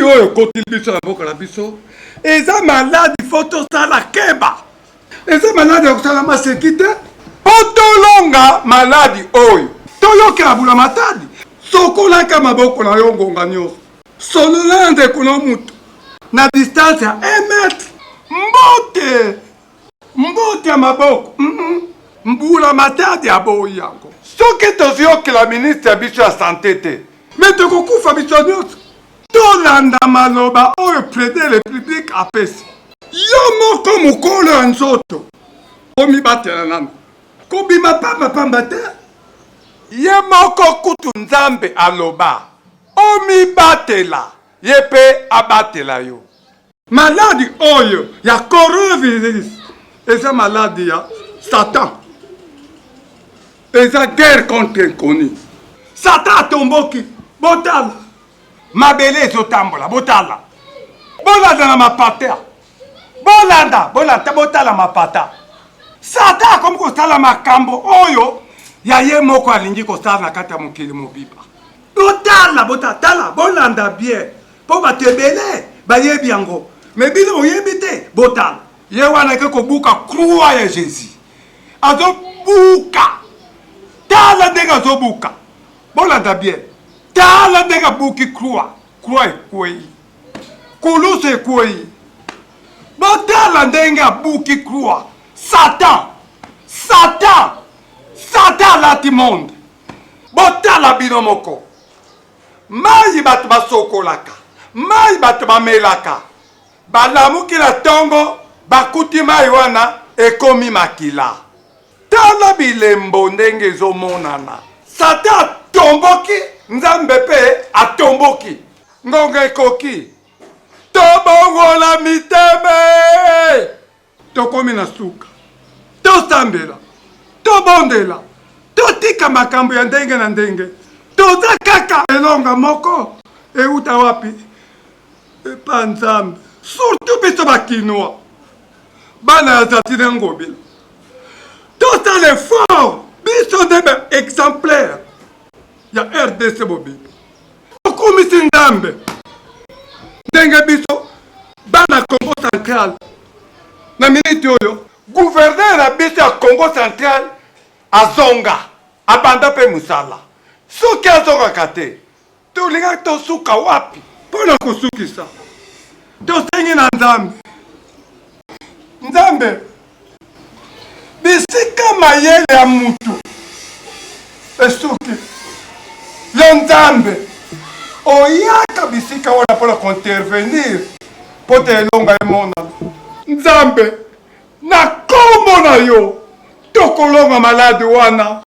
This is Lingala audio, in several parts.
oyo koti biso na mboka na biso eza maladi fo tosala keba eza maladi ya kosala maseki te po tolonga maladi oyo toyokela bula matadi sokolaka maboko na yo ngonga nyonso solola na ndeko na mutu na distance ya 1 metre mbote ya maboko mbula matadi ya boyi yango soki toziyokela ministre ya biso ya sante te me tokokufa biso nyonso tolanda maloba oyo président république apesi yo moko mokolo ya nzoto komibatela nano kobima pamba te ye moko kutu nzambe aloba omibatela ye mpe abatela yo maladi oyo ya coronavirus eza maladi ya satan eza guerre contre inconnu satan atomboki botala mabele ezotambola botala bolanda na mapata bolanda botala mapata satan akomi kosala makambo oyo ya ye moko alingi kosala na kati ya mokili mobiba botala bolanda bien mpo bato ebele bayebi yango me bino oyebi te botala ye wana eke kobuka krua ya jésus azobuka tala ndenge azobuka bolanda bien tala ndenge abuki krua ekwei kulusu ekwei botala ndenge abuki krua satan alati monde botala bino moko mai bato basokolaka mai bato bamelaka balamuki na ntongo bakuti mai wana ekomi makila tala bilembo ndenge ezomonana satan atomboki nzambe mpe atomboki ngonga ekoki tobongola miteme tokomi na suka tosambela tobondela totika makambo ya ndenge na ndenge toza kaka elonga moko euta wapi epa nzambe surtout biso bakinois bana ya zatine ngobila tosala effort biso nde exemplaire ya RDC bobiba tokumisi nzambe ndenge biso bana Congo Central na miniti oyo gouverneur na biso ya Congo Central azonga abanda mpe mosala soki azongaka te tolingaki tosuka wapi mpona kosukisa tosengi na nzambe bisika mayele ya mutu esuki yo nzambe oyaka bisika wana mpona kointervenir mpo te elonga emonana nzambe na kombo na yo tokolonga maladi wana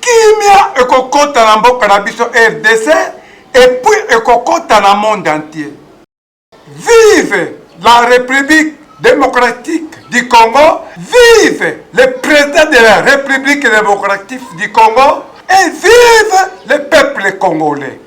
kimia ekokota na mboka na biso RDC et puis ekokota na monde entier. Vive la République démocratique du Congo, vive le président de la République démocratique du Congo et vive le peuple congolais.